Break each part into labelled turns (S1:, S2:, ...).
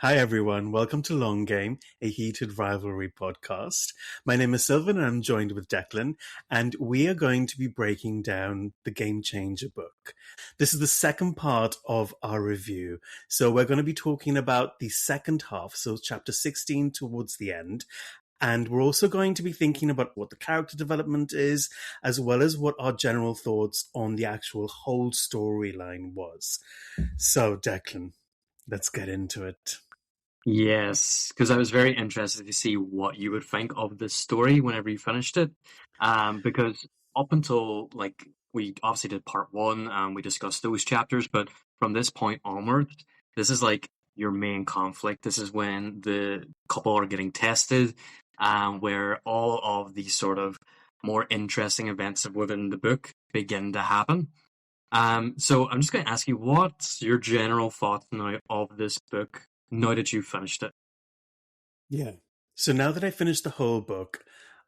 S1: Hi, everyone. Welcome to Long Game, a heated rivalry podcast. My name is Sylvan, and I'm joined with Declan, and we are going to be breaking down the Game Changer book. This is the second part of our review. So we're going to be talking about the second half, so chapter 16 towards the end. And we're also going to be thinking about what the character development is, as well as what our general thoughts on the actual whole storyline was. So, Declan, let's get into it.
S2: Yes, because I was very interested to see what you would think of this story whenever you finished it. Because up until we obviously did part one and we discussed those chapters, but from this point onwards, this is like your main conflict. This is when the couple are getting tested, where all of these sort of more interesting events within the book begin to happen. So I'm just going to ask you, what's your general thoughts now of this book now that you've finished it?
S1: Yeah. So now that I finished the whole book,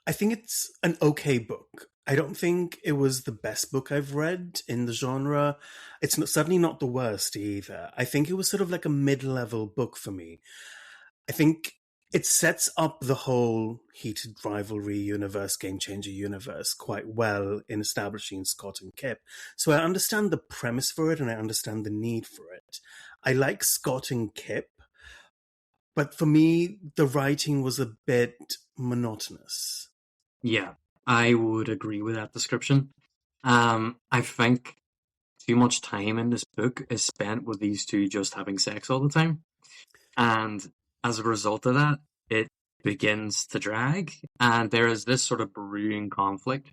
S1: I think it's an okay book. I don't think it was the best book I've read in the genre. Certainly not the worst either. I think it was sort of like a mid-level book for me. I think it sets up the whole heated rivalry universe, game changer universe quite well in establishing Scott and Kip. So I understand the premise for it and I understand the need for it. I like Scott and Kip, but for me, the writing was a bit monotonous.
S2: Yeah, I would agree with that description. I think too much time in this book is spent with these two just having sex all the time. And as a result of that, it begins to drag. And there is this sort of brewing conflict,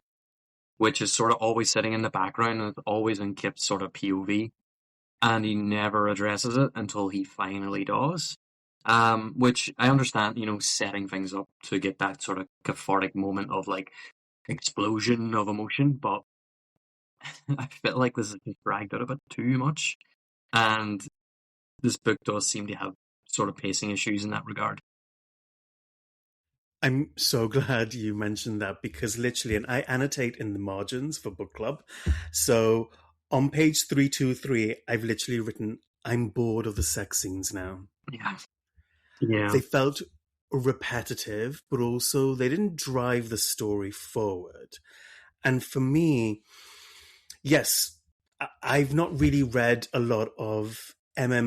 S2: which is sort of always sitting in the background and it's always in Kip's sort of POV. And he never addresses it until he finally does. Which I understand, setting things up to get that sort of cathartic moment of like explosion of emotion, but I feel like this is just dragged out a bit too much. And this book does seem to have sort of pacing issues in that regard.
S1: I'm so glad you mentioned that because literally, and I annotate in the margins for book club. So on page 323, I've literally written, I'm bored of the sex scenes now.
S2: Yeah. Yeah.
S1: They felt repetitive, but also they didn't drive the story forward. And for me, yes, I've not really read a lot of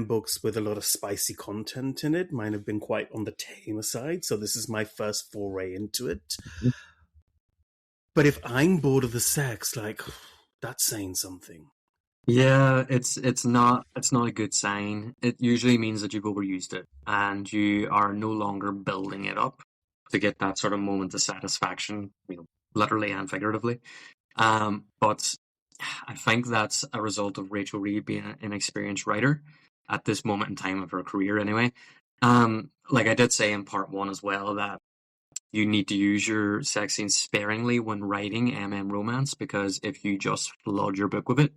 S1: books with a lot of spicy content in it. Mine have been quite on the tamer side, so this is my first foray into it. But if I'm bored of the sex, like, that's saying something.
S2: Yeah, it's not a good sign. It usually means that you've overused it and you are no longer building it up to get that sort of moment of satisfaction, literally and figuratively. But I think that's a result of Rachel Reed being an inexperienced writer at this moment in time of her career anyway. Like I did say in part one as well, that you need to use your sex scenes sparingly when writing romance, because if you just flood your book with it,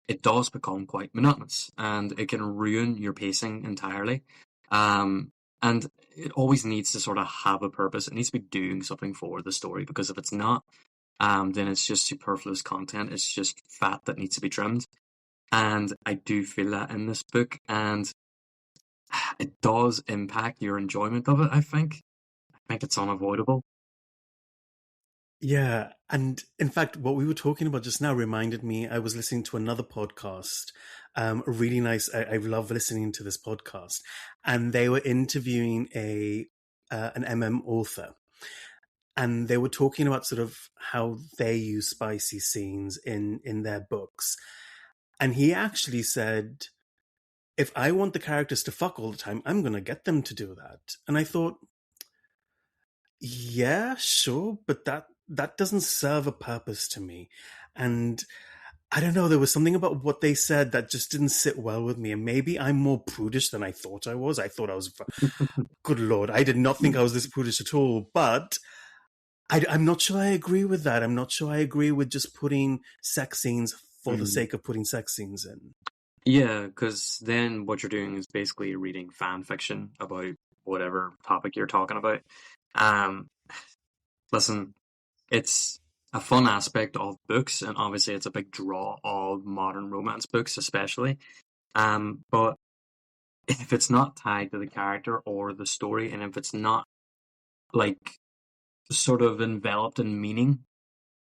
S2: it does become quite monotonous and it can ruin your pacing entirely. And it always needs to sort of have a purpose. It needs to be doing something for the story, because if it's not, then it's just superfluous content. It's just fat that needs to be trimmed. And I do feel that in this book, and it does impact your enjoyment of it, I think. I think it's unavoidable.
S1: Yeah, and in fact, what we were talking about just now reminded me. I was listening to another podcast, really nice. I love listening to this podcast, and they were interviewing an author, and they were talking about sort of how they use spicy scenes in their books, and he actually said, "If I want the characters to fuck all the time, I'm going to get them to do that." And I thought, yeah, sure, but that doesn't serve a purpose to me. And I don't know, there was something about what they said that just didn't sit well with me. And maybe I'm more prudish than I thought I was. I thought I was, good Lord, I did not think I was this prudish at all. But I'm not sure I agree with that. I'm not sure I agree with just putting sex scenes for the
S2: Mm.
S1: sake of putting sex scenes in.
S2: Yeah, because then what you're doing is basically reading fan fiction about whatever topic you're talking about. Um, Listen, it's a fun aspect of books, and obviously it's a big draw of modern romance books, especially. But if it's not tied to the character or the story, and if it's not like sort of enveloped in meaning,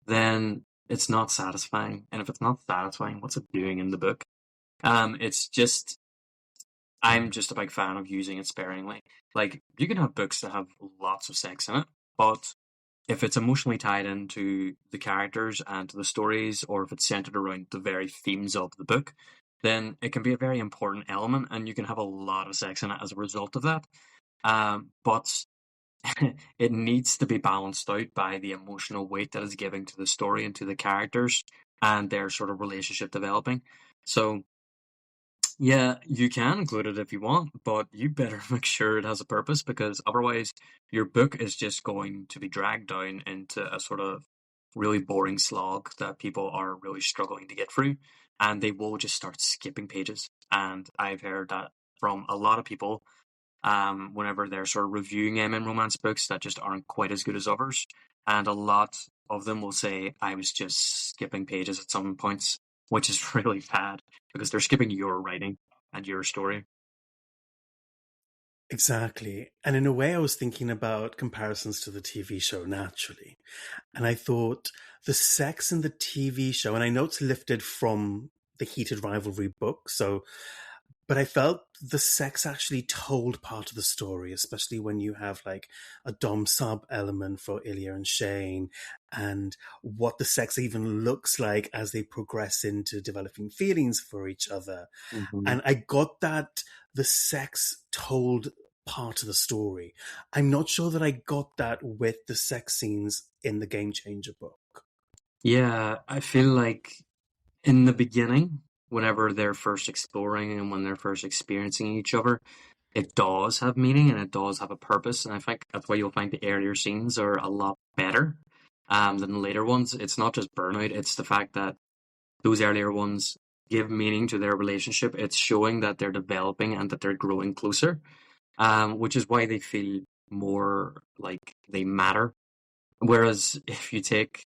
S2: then it's not satisfying. And if it's not satisfying, what's it doing in the book? It's just I'm just a big fan of using it sparingly. Like you can have books that have lots of sex in it, but if it's emotionally tied into the characters and to the stories, or if it's centered around the very themes of the book, then it can be a very important element, and you can have a lot of sex in it as a result of that. But it needs to be balanced out by the emotional weight that is giving to the story and to the characters and their sort of relationship developing. So yeah, you can include it if you want, but you better make sure it has a purpose, because otherwise your book is just going to be dragged down into a sort of really boring slog that people are really struggling to get through, and they will just start skipping pages. And I've heard that from a lot of people, whenever they're sort of reviewing romance books that just aren't quite as good as others. And a lot of them will say, I was just skipping pages at some points, which is really bad because they're skipping your writing and your story.
S1: Exactly. And in a way, I was thinking about comparisons to the TV show naturally. And I thought the sex in the TV show, and I know it's lifted from the Heated Rivalry book, but I felt the sex actually told part of the story, especially when you have like a dom sub element for Ilya and Shane, and what the sex even looks like as they progress into developing feelings for each other.
S2: Mm-hmm.
S1: And I got that the sex told part of the story. I'm not sure that I got that with the sex scenes in the Game Changer book.
S2: Yeah, I feel like in the beginning, whenever they're first exploring and when they're first experiencing each other, it does have meaning and it does have a purpose. And I think that's why you'll find the earlier scenes are a lot better than the later ones. It's not just burnout, it's the fact that those earlier ones give meaning to their relationship. It's showing that they're developing and that they're growing closer, which is why they feel more like they matter. Whereas if you take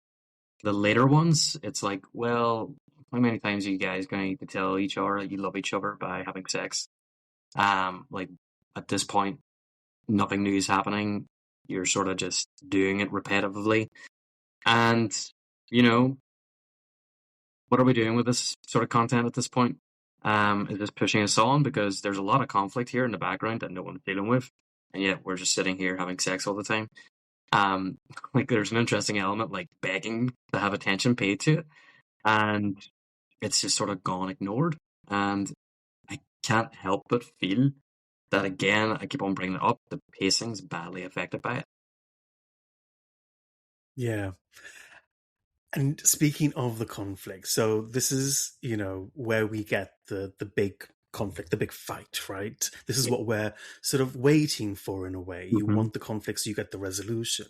S2: the later ones, it's like, well, how many times are you guys going to tell each other that you love each other by having sex? Like at this point, nothing new is happening. You're sort of just doing it repetitively. And, you know, what are we doing with this sort of content at this point? Is this pushing us on? Because there's a lot of conflict here in the background that no one's dealing with. And yet we're just sitting here having sex all the time. Um, like there's an interesting element like begging to have attention paid to it. And it's just sort of gone ignored. And I can't help but feel that again, I keep on bringing it up, the pacing's badly affected by it.
S1: Yeah. And speaking of the conflict, so this is, where we get the big conflict, the big fight, right? This is what we're sort of waiting for in a way. You
S2: Mm-hmm.
S1: want the conflict so you get the resolution.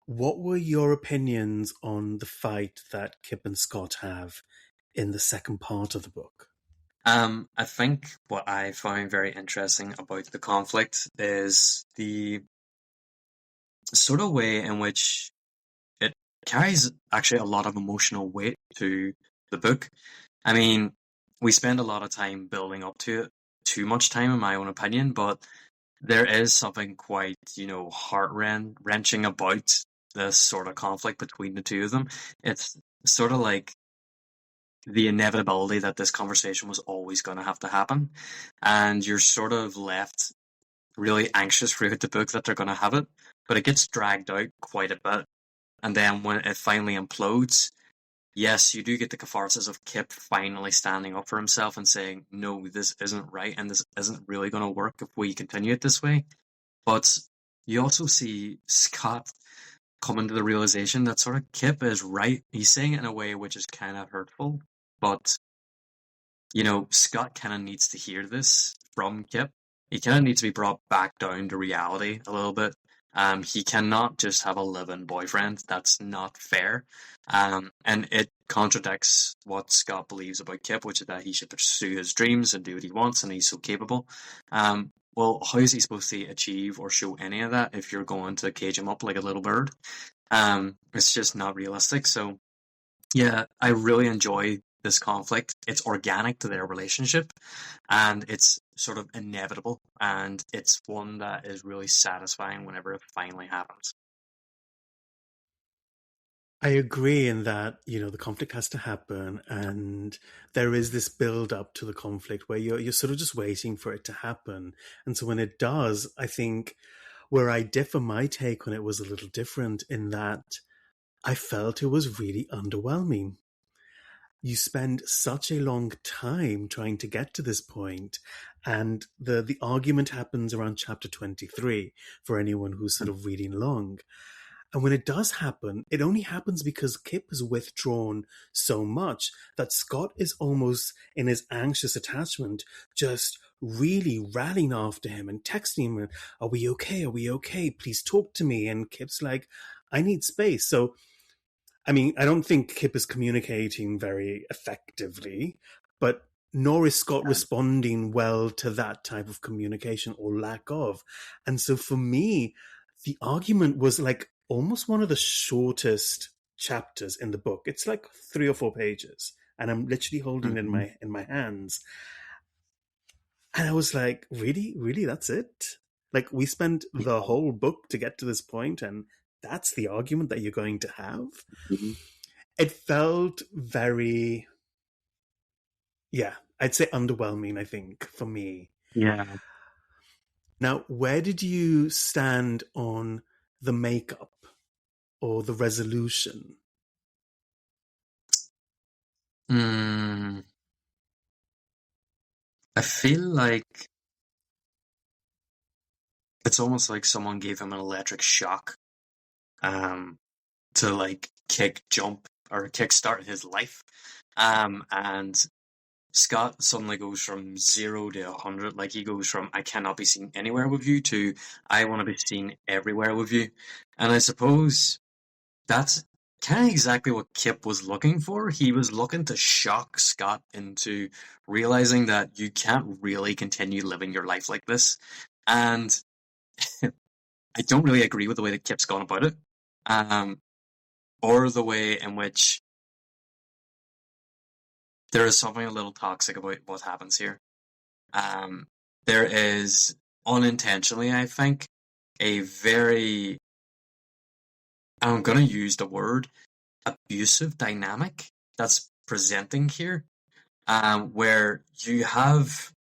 S1: What were your opinions on the fight that Kip and Scott have in the second part of the book?
S2: I think what I find very interesting about the conflict is the sort of way in which it carries actually a lot of emotional weight to the book. I mean, we spend a lot of time building up to it, too much time in my own opinion, but there is something quite, heart-wrenching about this sort of conflict between the two of them. It's sort of like the inevitability that this conversation was always going to have to happen, and you're sort of left really anxious throughout the book that they're going to have it, but it gets dragged out quite a bit, and then when it finally implodes, yes, you do get the catharsis of Kip finally standing up for himself and saying, no, this isn't right, and this isn't really going to work if we continue it this way. But you also see Scott coming to the realization that sort of Kip is right. He's saying it in a way which is kind of hurtful, but Scott kind of needs to hear this from Kip. He kind of needs to be brought back down to reality a little bit. He cannot just have a live-in boyfriend. That's not fair. And it contradicts what Scott believes about Kip, which is that he should pursue his dreams and do what he wants, and he's so capable. Well, how is he supposed to achieve or show any of that if you're going to cage him up like a little bird? It's just not realistic. So, yeah, I really enjoy this conflict. It's organic to their relationship, and it's sort of inevitable, and it's one that is really satisfying whenever it finally happens.
S1: I agree in that, the conflict has to happen, and there is this build up to the conflict where you're sort of just waiting for it to happen. And so when it does, I think where I differ, my take on it was a little different in that I felt it was really underwhelming. You spend such a long time trying to get to this point, and the argument happens around chapter 23 for anyone who's sort of reading long. And when it does happen, it only happens because Kip has withdrawn so much that Scott is almost in his anxious attachment, just really rallying after him and texting him, "Are we okay? Are we okay? Please talk to me." And Kip's like, "I need space." So, I mean, I don't think Kip is communicating very effectively, but nor is Scott responding well to that type of communication or lack of. And so for me, the argument was like almost one of the shortest chapters in the book. It's like 3 or 4 pages, and I'm literally holding it
S2: Mm-hmm.
S1: in my hands. And I was like, really, really, that's it? Like, we spent the whole book to get to this point, and that's the argument that you're going to have?
S2: Mm-hmm.
S1: It felt very, yeah, I'd say underwhelming, I think, for me.
S2: Yeah.
S1: Now, where did you stand on the makeup or the resolution?
S2: Mm, I feel like it's almost like someone gave him an electric shock, um, to like jump or kickstart his life. And Scott suddenly goes from 0 to 100. Like he goes from "I cannot be seen anywhere with you" to "I want to be seen everywhere with you." And I suppose that's kind of exactly what Kip was looking for. He was looking to shock Scott into realizing that you can't really continue living your life like this. And I don't really agree with the way that Kip's gone about it, um, or the way in which there is something a little toxic about what happens here. Um, there is unintentionally, I think, a very, I'm going to use the word, abusive dynamic that's presenting here, where you have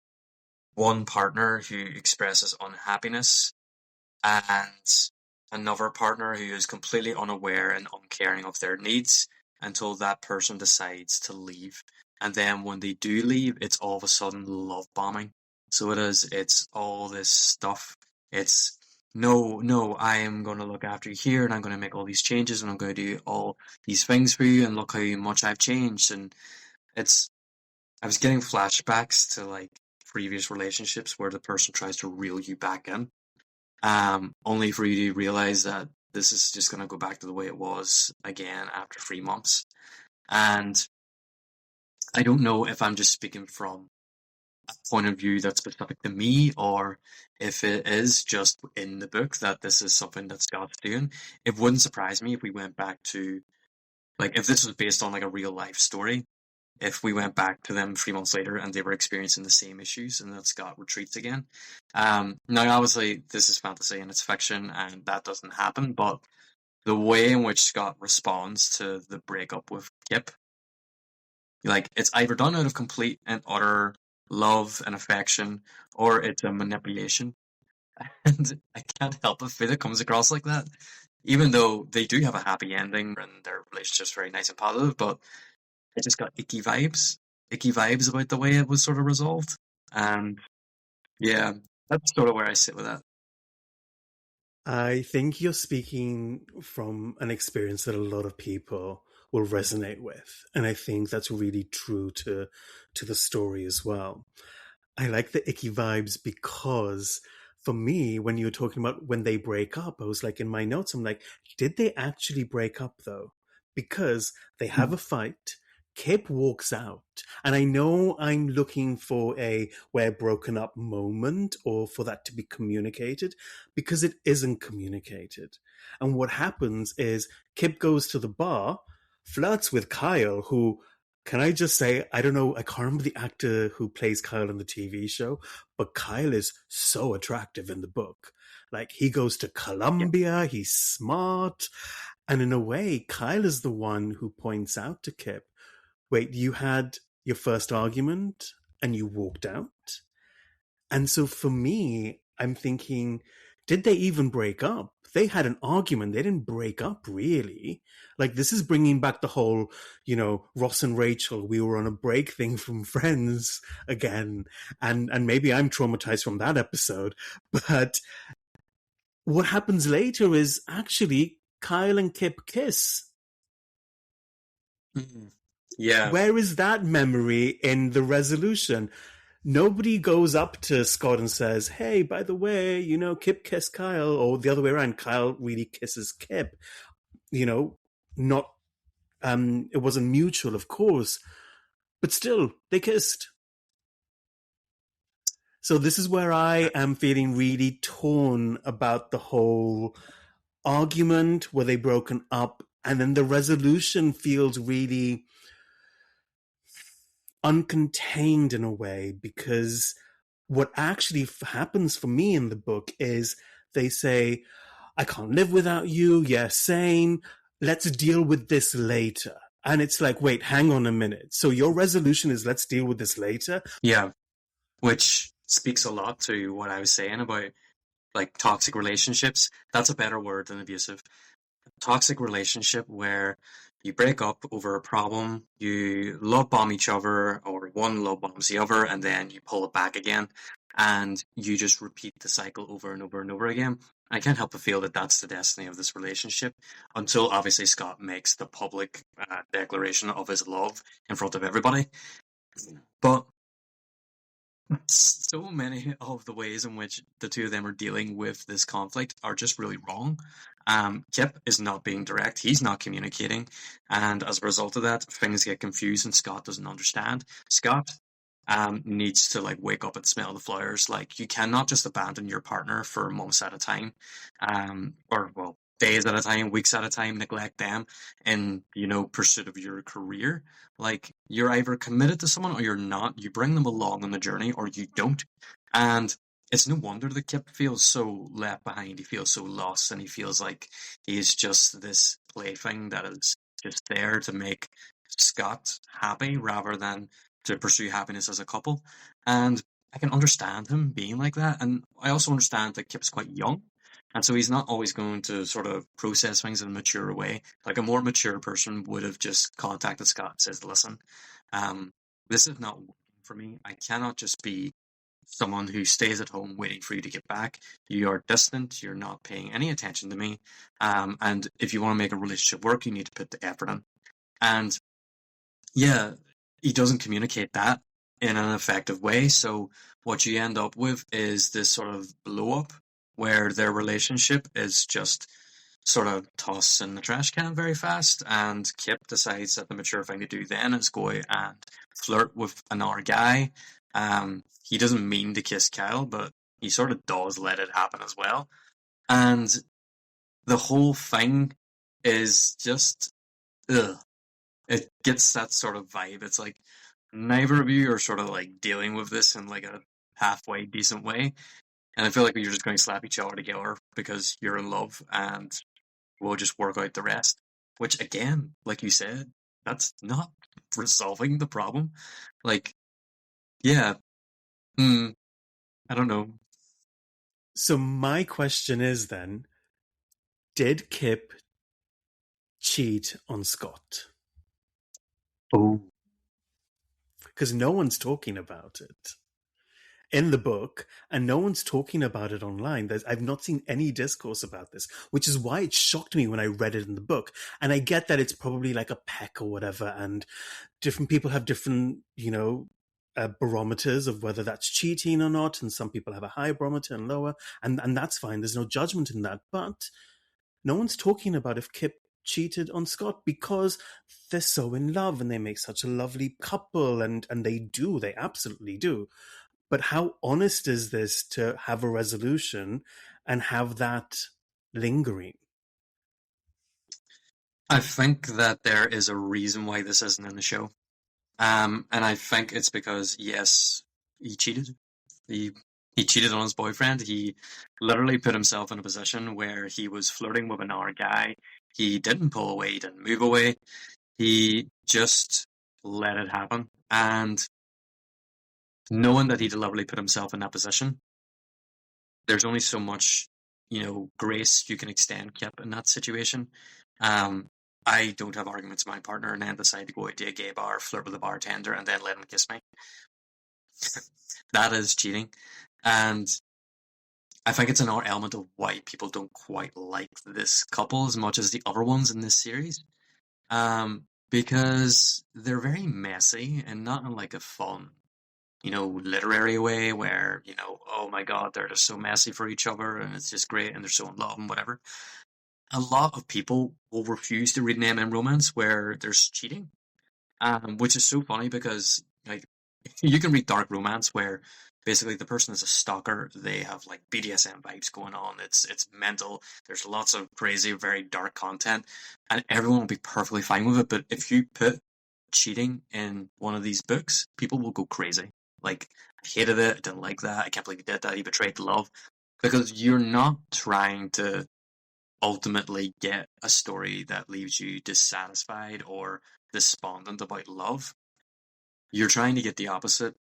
S2: one partner who expresses unhappiness and another partner who is completely unaware and uncaring of their needs until that person decides to leave. And then when they do leave, it's all of a sudden love bombing. So it's all this stuff. It's no, no, I am going to look after you here and I'm going to make all these changes and I'm going to do all these things for you and look how much I've changed. And it's, I was getting flashbacks to like previous relationships where the person tries to reel you back in, only for you to realize that this is just going to go back to the way it was again after 3 months. And I don't know if I'm just speaking from a point of view that's specific to me or if it is just in the book that this is something that Scott's doing. It wouldn't surprise me if we went back to, like, if this was based on like a real life story, if we went back to them 3 months later and they were experiencing the same issues and that Scott retreats again. Now, obviously, this is fantasy and it's fiction and that doesn't happen, but the way in which Scott responds to the breakup with Kip, like, it's either done out of complete and utter love and affection or it's a manipulation. And I can't help but feel it comes across like that. Even though they do have a happy ending and their relationship's very nice and positive, but I just got icky vibes about the way it was sort of resolved. And yeah, that's sort of where I sit with that.
S1: I think you're speaking from an experience that a lot of people will resonate with. And I think that's really true to the story as well. I like the icky vibes because for me, when you were talking about when they break up, I was like in my notes, I'm like, did they actually break up though? Because they have a fight. Kip walks out. And I know I'm looking for a we're broken up moment or for that to be communicated because it isn't communicated. And what happens is Kip goes to the bar, flirts with Kyle, who Can I just say, I don't know, I can't remember the actor who plays Kyle on the TV show, but Kyle is so attractive in the book. Like, he goes to
S2: Yeah.
S1: Columbia, he's smart. And in a way, Kyle is the one who points out to Kip, wait, you had your first argument and you walked out? And so for me, I'm thinking, did they even break up? They had an argument. They didn't break up, really. Like, this is bringing back the whole, Ross and Rachel, we were on a break thing from Friends again. And maybe I'm traumatized from that episode. But what happens later is actually Kyle and Kip kiss.
S2: Mhm. Yeah.
S1: Where is that memory in the resolution? Nobody goes up to Scott and says, hey, by the way, Kip kissed Kyle, or the other way around, Kyle really kisses Kip. Not, it wasn't mutual, of course, but still, they kissed. So this is where I am feeling really torn about the whole argument. Were they broken up? And then the resolution feels really uncontained in a way, because what actually happens for me in the book is they say, I can't live without you. Yeah, same. Let's deal with this later. And it's like, wait, hang on a minute. So your resolution is let's deal with this later?
S2: Yeah. Which speaks a lot to what I was saying about like toxic relationships. That's a better word than abusive. Toxic relationship where you break up over a problem, you love bomb each other, or one love bombs the other, and then you pull it back again, and you just repeat the cycle over and over and over again. I can't help but feel that that's the destiny of this relationship until obviously Scott makes the public declaration of his love in front of everybody. But so many of the ways in which the two of them are dealing with this conflict are just really wrong. Kip is not being direct, he's not communicating, and as a result of that, things get confused and Scott doesn't understand. Scott needs to like wake up and smell the flowers. Like, you cannot just abandon your partner for months at a time, or well, days at a time, weeks at a time, neglect them in pursuit of your career. Like, you're either committed to someone or you're not. You bring them along on the journey or you don't. And it's no wonder that Kip feels so left behind. He feels so lost, and he feels like he's just this plaything that is just there to make Scott happy rather than to pursue happiness as a couple. And I can understand him being like that. And I also understand that Kip's quite young. And so he's not always going to sort of process things in a mature way. Like, a more mature person would have just contacted Scott and says, listen, this is not working for me. I cannot just be someone who stays at home waiting for you to get back. You are distant. You're not paying any attention to me. And if you want to make a relationship work, you need to put the effort in. And yeah, he doesn't communicate that in an effective way. So what you end up with is this sort of blow up where their relationship is just sort of tossed in the trash can very fast. And Kip decides that the mature thing to do then is go and flirt with another guy. He doesn't mean to kiss Kyle, but he sort of does let it happen as well. And the whole thing is just, ugh. It gets that sort of vibe. It's like neither of you are sort of like dealing with this in like a halfway decent way. And I feel like you're just going to slap each other together because you're in love and we'll just work out the rest. Which, again, like you said, that's not resolving the problem. Like, yeah, I don't know.
S1: So my question is then, did Kip cheat on Scott?
S2: Oh,
S1: Because no one's talking about it in the book, and no one's talking about it online. I've not seen any discourse about this, which is why it shocked me when I read it in the book. And I get that it's probably like a peck or whatever, and different people have different, barometers of whether that's cheating or not, and some people have a high barometer and lower, and that's fine. There's no judgment in that, but no one's talking about if Kip cheated on Scott because they're so in love and they make such a lovely couple, and they absolutely do. But how honest is this to have a resolution and have that lingering?
S2: I think that there is a reason why this isn't in the show. And I think it's because, yes, he cheated. He he cheated on his boyfriend. He literally put himself in a position where he was flirting with another guy. He didn't pull away. He didn't move away. He just let it happen. And knowing that he deliberately put himself in that position, there's only so much, grace you can extend, Kip, in that situation. Um, I don't have arguments with my partner and then decide to go out to a gay bar, flirt with the bartender, and then let him kiss me. That is cheating. And I think it's another element of why people don't quite like this couple as much as the other ones in this series. Because they're very messy and not in like a fun, literary way where, oh my God, they're just so messy for each other and it's just great and they're so in love and whatever. A lot of people will refuse to read an MM romance where there's cheating, which is so funny because like you can read dark romance where basically the person is a stalker. They have like BDSM vibes going on. It's mental. There's lots of crazy, very dark content, and everyone will be perfectly fine with it. But if you put cheating in one of these books, people will go crazy. Like, I hated it. I didn't like that. I can't believe he did that. He betrayed the love. Because you're not trying to ultimately get a story that leaves you dissatisfied or despondent about love. You're trying to get the opposite.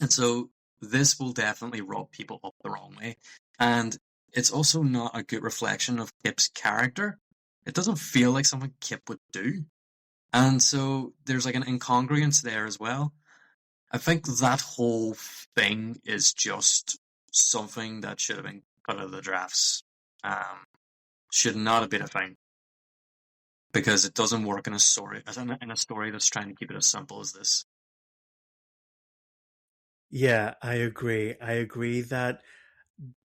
S2: And so this will definitely rub people up the wrong way. And it's also not a good reflection of Kip's character. It doesn't feel like something Kip would do. And so there's like an incongruence there as well. I think that whole thing is just something that should have been cut out of the drafts. Should not have been a thing because it doesn't work in a story in a story that's trying to keep it as simple as this.
S1: Yeah, I agree. I agree that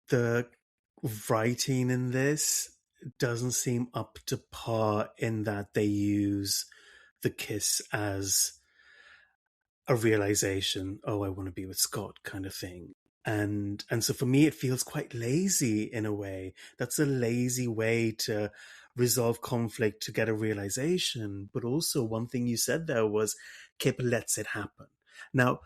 S1: the writing in this doesn't seem up to par in that they use the kiss as a realization, oh, I want to be with Scott kind of thing. And so for me it feels quite lazy in a way. That's a lazy way to resolve conflict, to get a realization. But also one thing you said there was Kip lets it happen. Now,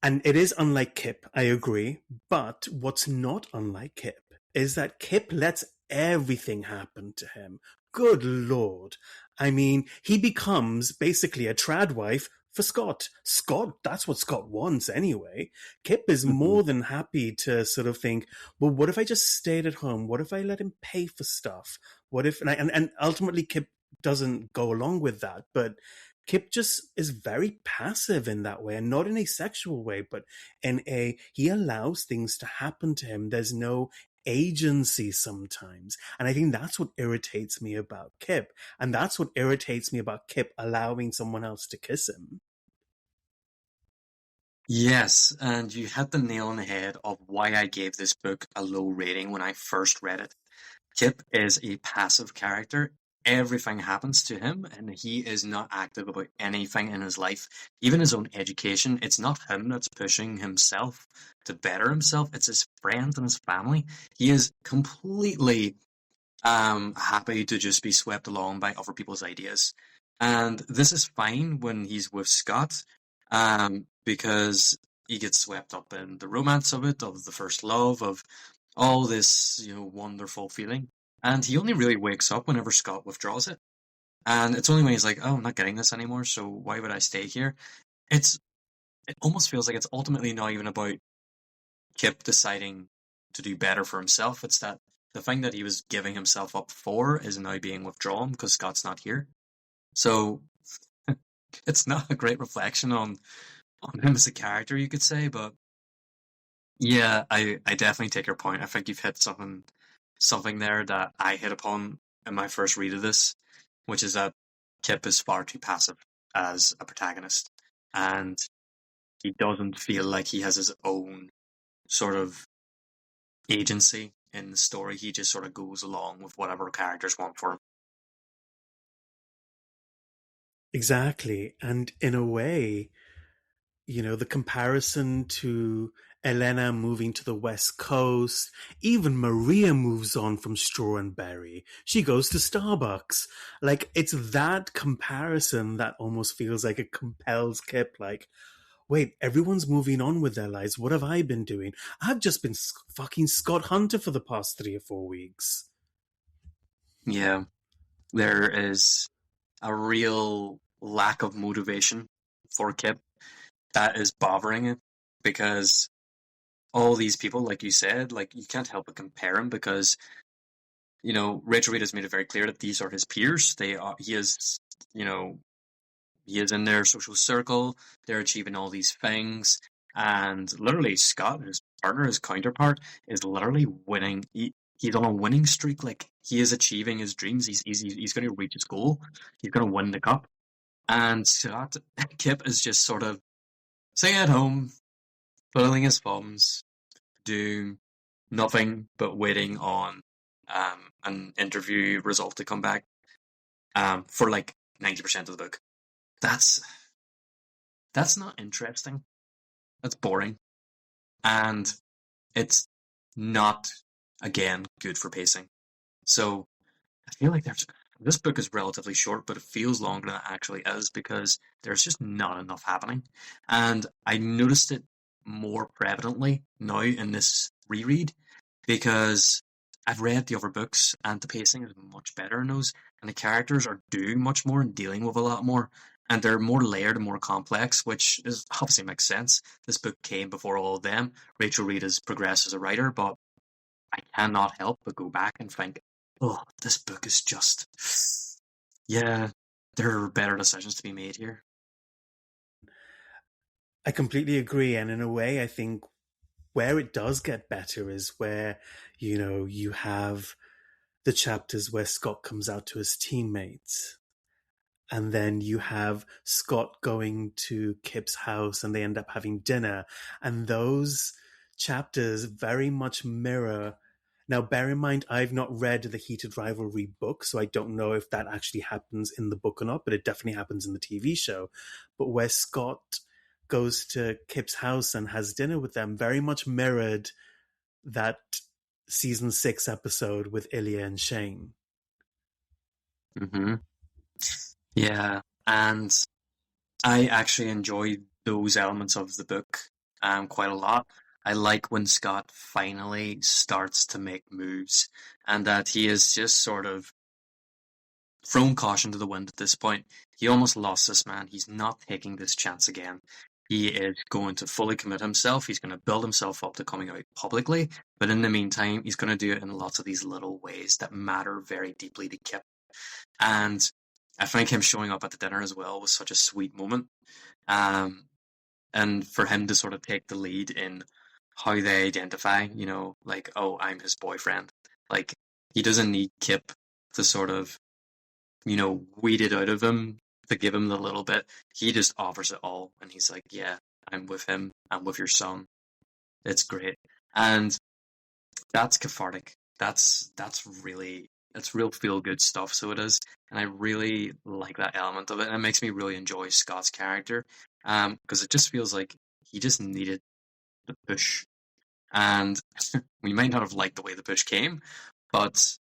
S1: and it is unlike Kip, I agree. But what's not unlike Kip is that Kip lets everything happen to him. Good Lord. I mean, he becomes basically a trad wife for Scott. Scott, that's what Scott wants anyway. Kip is
S2: Mhm.
S1: more than happy to sort of think, well, what if I just stayed at home? What if I let him pay for stuff? What if, and ultimately Kip doesn't go along with that, but Kip just is very passive in that way, and not in a sexual way, but in a he allows things to happen to him. There's no agency sometimes. And I think that's what irritates me about Kip. And that's what irritates me about Kip allowing someone else to kiss him.
S2: Yes, and you hit the nail on the head of why I gave this book a low rating when I first read it. Kip is a passive character. Everything happens to him, and he is not active about anything in his life, even his own education. It's not him that's pushing himself to better himself, it's his friends and his family. He is completely happy to just be swept along by other people's ideas. And this is fine when he's with Scott, because he gets swept up in the romance of it, of the first love, of all this, wonderful feeling. And he only really wakes up whenever Scott withdraws it. And it's only when he's like, oh, I'm not getting this anymore, so why would I stay here? It almost feels like it's ultimately not even about Kip deciding to do better for himself. It's that the thing that he was giving himself up for is now being withdrawn because Scott's not here. So it's not a great reflection on him as a character, you could say. But yeah, I definitely take your point. I think you've hit something there that I hit upon in my first read of this, which is that Kip is far too passive as a protagonist, and he doesn't feel like he has his own sort of agency in the story. He just sort of goes along with whatever characters want for him.
S1: Exactly. And in a way, the comparison to Elena moving to the West Coast. Even Maria moves on from Straw and Berry. She goes to Starbucks. Like, it's that comparison that almost feels like it compels Kip, like, wait, everyone's moving on with their lives. What have I been doing? I've just been fucking Scott Hunter for the past 3 or 4 weeks.
S2: Yeah, there is a real lack of motivation for Kip that is bothering it because all these people, like you said, like you can't help but compare him because Rachel Reed has made it very clear that these are his peers. He is you know he is in their social circle. They're achieving all these things, and literally Scott, his partner, his counterpart, is literally winning. He's on a winning streak. Like he is achieving his dreams. He's going to reach his goal. He's going to win the cup. And Scott Kip is just sort of sitting at home, twiddling his thumbs, doing nothing but waiting on an interview result to come back for like 90% of the book. That's not interesting. That's boring. And it's not, again, good for pacing. So I feel like this book is relatively short, but it feels longer than it actually is because there's just not enough happening. And I noticed it more prevalently now in this reread because I've read the other books and the pacing is much better in those, and the characters are doing much more and dealing with a lot more, and they're more layered and more complex, which is obviously makes sense. This book came before all of them. Rachel Reed has progressed as a writer, but I cannot help but go back and think, oh, this book is just, yeah, there are better decisions to be made here.
S1: I completely agree. And in a way, I think where it does get better is where, you have the chapters where Scott comes out to his teammates. And then you have Scott going to Kip's house and they end up having dinner. And those chapters very much mirror. Now, bear in mind, I've not read the Heated Rivalry book, so I don't know if that actually happens in the book or not, but it definitely happens in the TV show. But where Scott goes to Kip's house and has dinner with them very much mirrored that season 6 episode with Ilya and Shane.
S2: Mm-hmm. Yeah, and I actually enjoyed those elements of the book quite a lot. I like when Scott finally starts to make moves and that he is just sort of thrown caution to the wind at this point. He almost lost this man. He's not taking this chance again. He is going to fully commit himself. He's going to build himself up to coming out publicly. But in the meantime, he's going to do it in lots of these little ways that matter very deeply to Kip. And I think him showing up at the dinner as well was such a sweet moment. And for him to sort of take the lead in how they identify, like, oh, I'm his boyfriend. Like, he doesn't need Kip to sort of, weed it out of him to give him the little bit. He just offers it all. And he's like, yeah, I'm with him. I'm with your son. It's great. And that's cathartic. That's real feel good stuff. So it is. And I really like that element of it. And it makes me really enjoy Scott's character. Because it just feels like he just needed the push. And we might not have liked the way the push came, but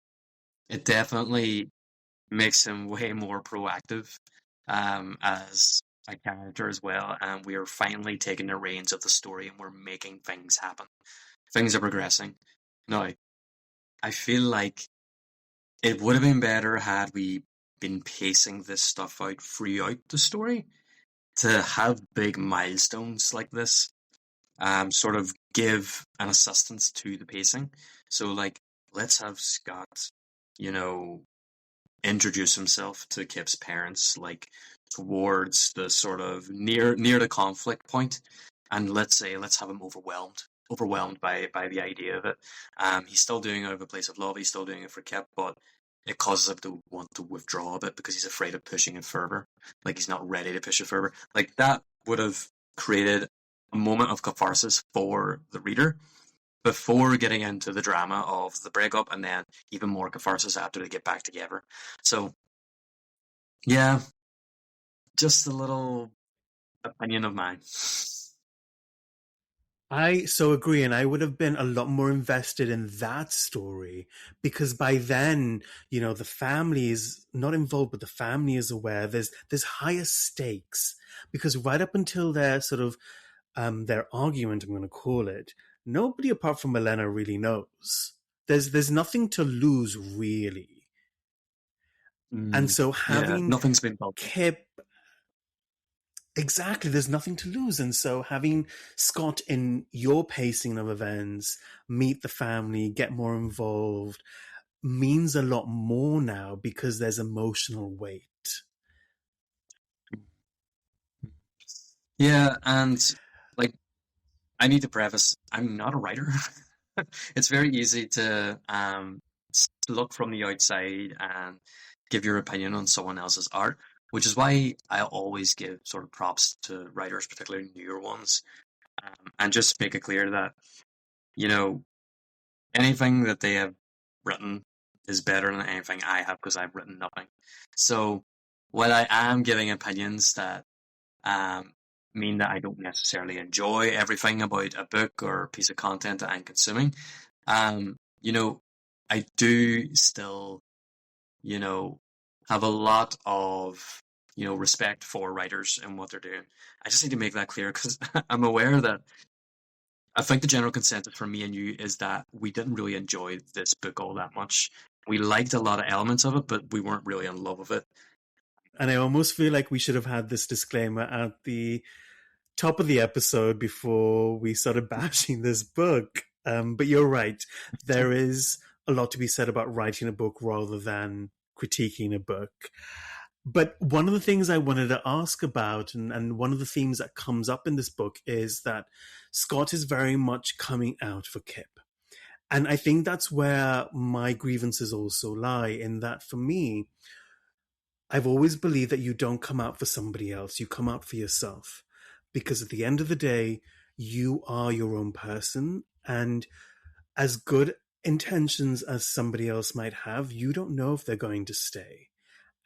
S2: it definitely makes him way more proactive as a character as well. And we are finally taking the reins of the story and we're making things happen. Things are progressing. Now, I feel like it would have been better had we been pacing this stuff out throughout the story to have big milestones like this sort of give an assistance to the pacing. So, like, let's have Scott, introduce himself to Kip's parents, like, towards the sort of near the conflict point, and let's have him overwhelmed by the idea of it. He's still doing it out of a place of love. He's still doing it for Kip, but it causes him to want to withdraw a bit because he's afraid of pushing it further. Like, he's not ready to push it further. Like, that would have created a moment of catharsis for the reader before getting into the drama of the breakup, and then even more catharsis after they get back together. So, yeah, just a little opinion of mine.
S1: I so agree, and I would have been a lot more invested in that story because by then, the family is not involved, but the family is aware. There's higher stakes because right up until their sort of their argument, I'm going to call it, nobody apart from Elena really knows. There's nothing to lose really, and
S2: Mm,
S1: so
S2: yeah,
S1: having
S2: nothing's been built up.
S1: Kip. Exactly, there's nothing to lose. And so having Scott in your pacing of events, meet the family, get more involved, means a lot more now because there's emotional weight.
S2: Yeah, and like I need to preface, I'm not a writer. It's very easy to look from the outside and give your opinion on someone else's art, which is why I always give sort of props to writers, particularly newer ones, and just make it clear that, you know, anything that they have written is better than anything I have because I've written nothing. So while I am giving opinions that um, mean that I don't necessarily enjoy everything about a book or a piece of content that I'm consuming, um, you know, I do still, you know, have a lot of, respect for writers and what they're doing. I just need to make that clear because I'm aware that I think the general consensus for me and you is that we didn't really enjoy this book all that much. We liked a lot of elements of it, but we weren't really in love with it.
S1: And I almost feel like we should have had this disclaimer at the top of the episode before we started bashing this book. But you're right. There is a lot to be said about writing a book rather than critiquing a book. But one of the things I wanted to ask about, and one of the themes that comes up in this book, is that Scott is very much coming out for Kip. And I think that's where my grievances also lie, in that for me, I've always believed that you don't come out for somebody else, you come out for yourself. Because at the end of the day, you are your own person. And as good intentions as somebody else might have, you don't know if they're going to stay.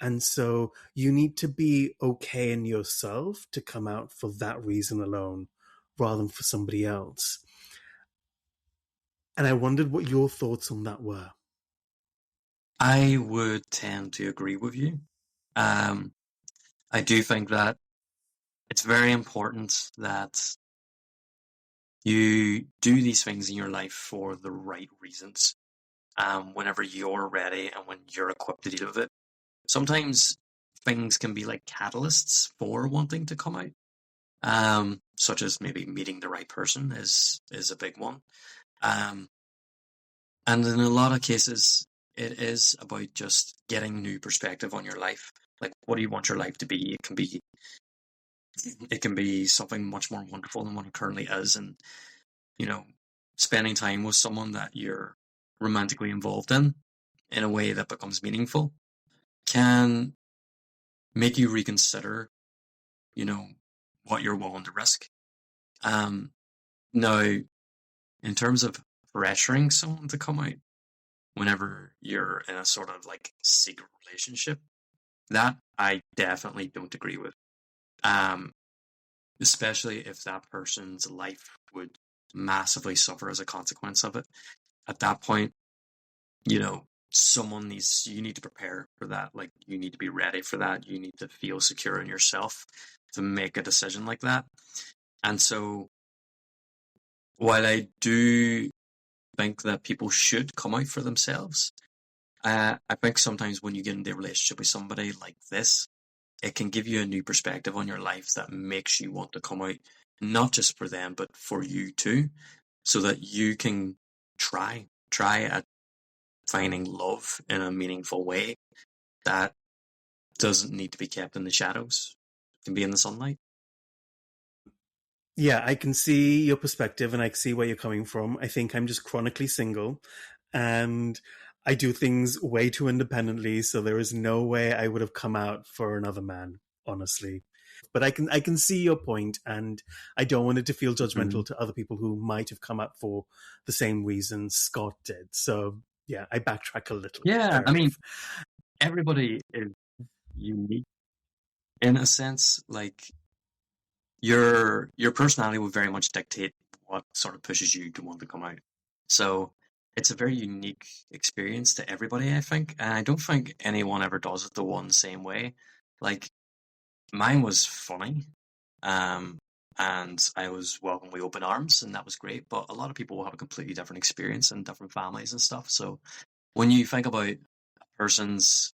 S1: And so you need to be okay in yourself to come out for that reason alone rather than for somebody else. And I wondered what your thoughts on that were.
S2: I would tend to agree with you. Um, I do think that it's very important that you do these things in your life for the right reasons. Whenever you're ready and when you're equipped to deal with it. Sometimes things can be like catalysts for wanting to come out. Such as maybe meeting the right person is a big one. Um, and in a lot of cases, it is about just getting new perspective on your life. Like, what do you want your life to be? It can be something much more wonderful than what it currently is, and you know, spending time with someone that you're romantically involved in a way that becomes meaningful can make you reconsider, you know, what you're willing to risk. Um, Now, in terms of pressuring someone to come out whenever you're in a sort of like secret relationship, that I definitely don't agree with. Um, Especially if that person's life would massively suffer as a consequence of it. At that point, you know, you need to prepare for that. Like, you need to be ready for that. You need to feel secure in yourself to make a decision like that. And so, while I do think that people should come out for themselves, I think sometimes when you get into a relationship with somebody like this, it can give you a new perspective on your life that makes you want to come out, not just for them, but for you too, so that you can try at finding love in a meaningful way that doesn't need to be kept in the shadows. It can be in the sunlight.
S1: Yeah, I can see your perspective and I see where you're coming from. I think I'm just chronically single and I do things way too independently, so there is no way I would have come out for another man, honestly. But I can see your point and I don't want it to feel judgmental
S2: Mhm.
S1: to other people who might have come out for the same reasons Scott did. So yeah, I backtrack a little bit.
S2: Yeah,
S1: Fair
S2: I mean,
S1: enough.
S2: everybody is unique in a sense. Like, your personality will very much dictate what sort of pushes you to want to come out. So it's a very unique experience to everybody, I think, and I don't think anyone ever does it the one same way. Like mine was funny, um, and I was welcomed with open arms, and that was great. But a lot of people will have a completely different experience and different families and stuff. So when you think about a person's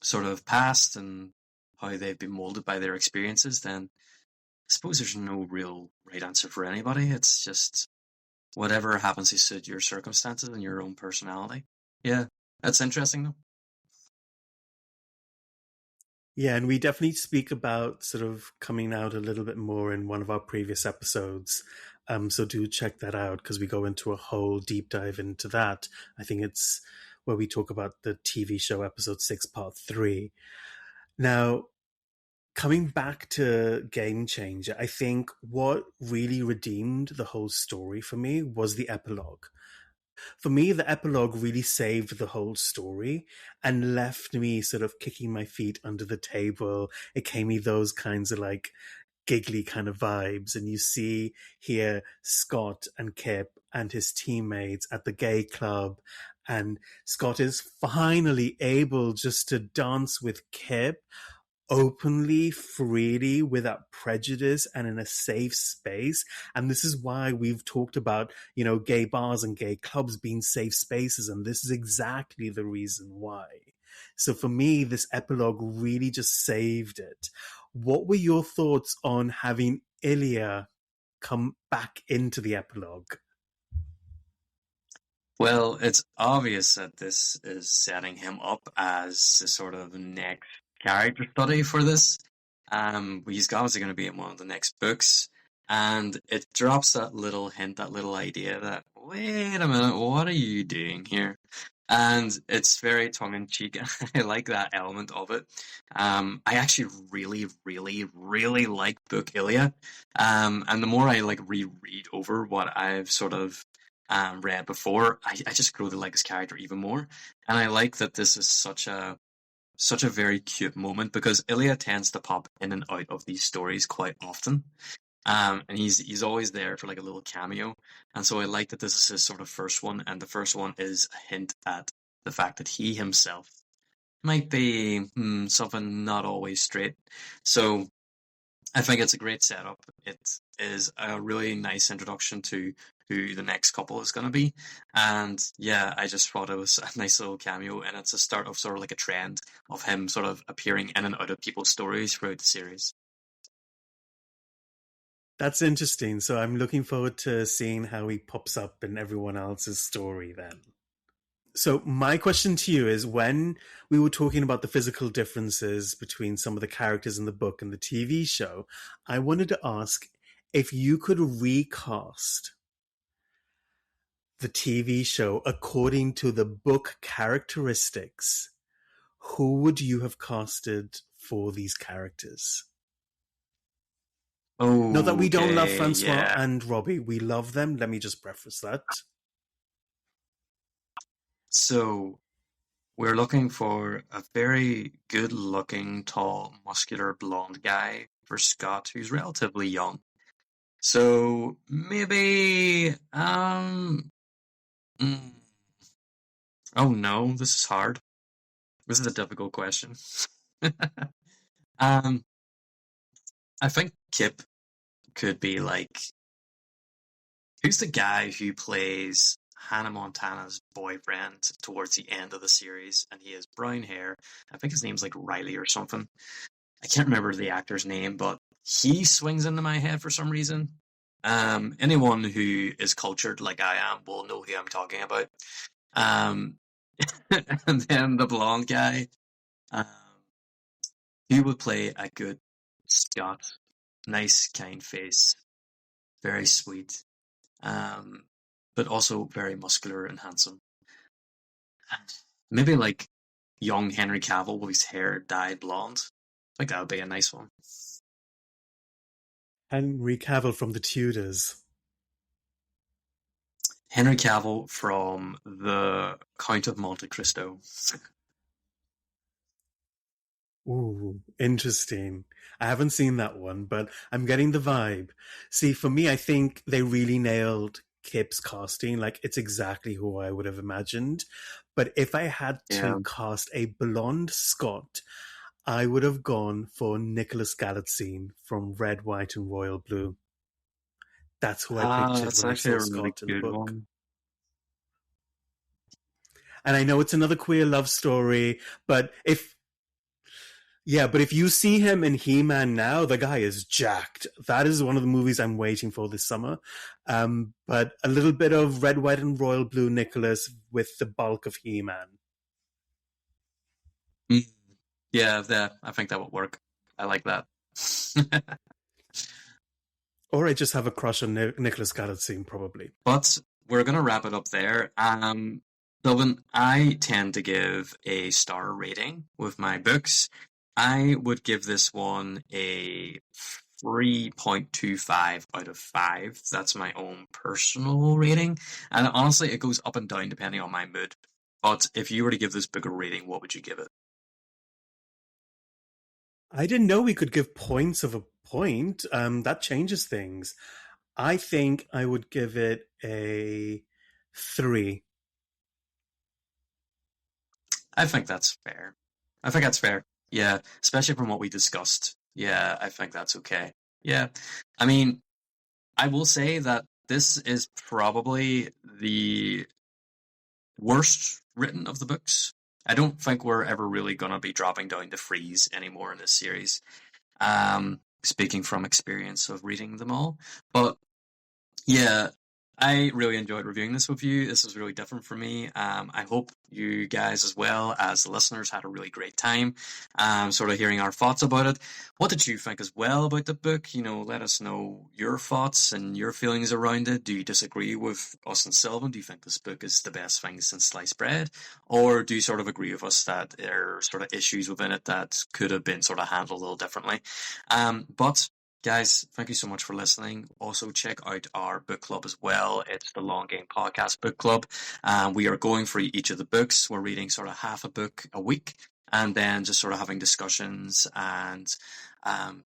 S2: sort of past and how they've been molded by their experiences, then I suppose there's no real right answer for anybody. It's just whatever happens to suit your circumstances and your own personality. Yeah, that's interesting though.
S1: Yeah, and we definitely speak about sort of coming out a little bit more in one of our previous episodes. So do check that out because we go into a whole deep dive into that. I think it's where we talk about the TV show episode 6, part 3. Now, coming back to Game Changer, I think what really redeemed the whole story for me was the epilogue. For me, the epilogue really saved the whole story and left me sort of kicking my feet under the table. It gave me those kinds of like giggly kind of vibes. And you see here Scott and Kip and his teammates at the gay club. And Scott is finally able just to dance with Kip openly, freely, without prejudice, and in a safe space. And this is why we've talked about, gay bars and gay clubs being safe spaces. And this is exactly the reason why. So for me, this epilogue really just saved it. What were your thoughts on having Ilya come back into the epilogue?
S2: Well, it's obvious that this is setting him up as the sort of next character study for this. He's obviously going to be in one of the next books, and it drops that little hint, that little idea that, wait a minute, what are you doing here? And it's very tongue in cheek. I like that element of it. I actually really, really, really like book Ilya. And the more I like reread over what I've sort of read before, I just grow to like his character even more. And I like that this is such a very cute moment because Ilya tends to pop in and out of these stories quite often. And he's always there for like a little cameo. And so I like that this is his sort of first one, and the first one is a hint at the fact that he himself might be something not always straight. So I think it's a great setup. It is a really nice introduction to who the next couple is going to be. And yeah, I just thought it was a nice little cameo, and it's a start of sort of like a trend of him sort of appearing in and out of people's stories throughout the series.
S1: That's interesting. So I'm looking forward to seeing how he pops up in everyone else's story then. So my question to you is, when we were talking about the physical differences between some of the characters in the book and the TV show, I wanted to ask if you could recast the TV show according to the book characteristics, who would you have casted for these characters? Not that we don't love
S2: Okay,
S1: Francois
S2: yeah.
S1: and Robbie. We love them. Let me just preface that.
S2: So we're looking for a very good looking, tall, muscular, blonde guy for Scott, who's relatively young. So maybe, mm, oh no, this is hard. This is a difficult question. um, I think Kip could be like, who's the guy who plays Hannah Montana's boyfriend towards the end of the series, and he has brown hair. I think his name's like Riley or something. I can't remember the actor's name, but he swings into my head for some reason. Anyone who is cultured like I am will know who I'm talking about. Um, and then the blonde guy, um, he would play a good Scott. Nice, kind face, very sweet, um, but also very muscular and handsome. Maybe like young Henry Cavill with his hair dyed blonde. I think that would be a nice one.
S1: Henry Cavill from the Tudors.
S2: Henry Cavill from the Count of Monte Cristo.
S1: Ooh, interesting. I haven't seen that one, but I'm getting the vibe. See, for me, I think they really nailed Kip's casting. Like, it's exactly who I would have imagined. But if I had
S2: Yeah.
S1: to cast a blonde Scott, I would have gone for Nicholas Galitzine from Red, White, and Royal Blue. That's who I pictured
S2: That's
S1: when I
S2: actually
S1: saw
S2: a really
S1: Scott in the
S2: good
S1: book.
S2: one.
S1: And I know it's another queer love story, but if you see him in He-Man now, the guy is jacked. That is one of the movies I'm waiting for this summer. But a little bit of Red, White, and Royal Blue Nicholas with the bulk of He-Man.
S2: Mm. Yeah, I think that would work. I like that.
S1: Or I just have a crush on Nicholas Galitzine, probably.
S2: But we're gonna wrap it up there. Dublin, I tend to give a star rating with my books. I would give this one a 3.25 out of 5. That's my own personal rating. And honestly, it goes up and down depending on my mood. But if you were to give this book a rating, what would you give it?
S1: I didn't know we could give points of a point. That changes things. I think I would give it a 3.
S2: I think that's fair. I think that's fair. Yeah, especially from what we discussed. Yeah, I think that's okay. Yeah. I mean, I will say that this is probably the worst written of the books. I don't think we're ever really going to be dropping down to freeze anymore in this series. Speaking from experience of reading them all. But yeah, I really enjoyed reviewing this with you. This was really different for me. I hope you guys, as well as the listeners, had a really great time sort of hearing our thoughts about it. What did you think as well about the book? You know, let us know your thoughts and your feelings around it. Do you disagree with us and Sylvan? Do you think this book is the best thing since sliced bread? Or do you sort of agree with us that there are sort of issues within it that could have been sort of handled a little differently? But guys, thank you so much for listening. Also, check out our book club as well. It's the Long Game Podcast Book Club. We are going through each of the books. We're reading sort of half a book a week and then just sort of having discussions and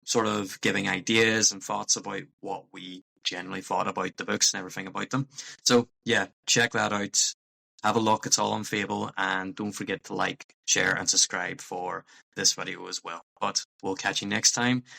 S2: sort of giving ideas and thoughts about what we generally thought about the books and everything about them. So, yeah, check that out. Have a look. It's all on Fable. And don't forget to like, share, and subscribe for this video as well. But we'll catch you next time.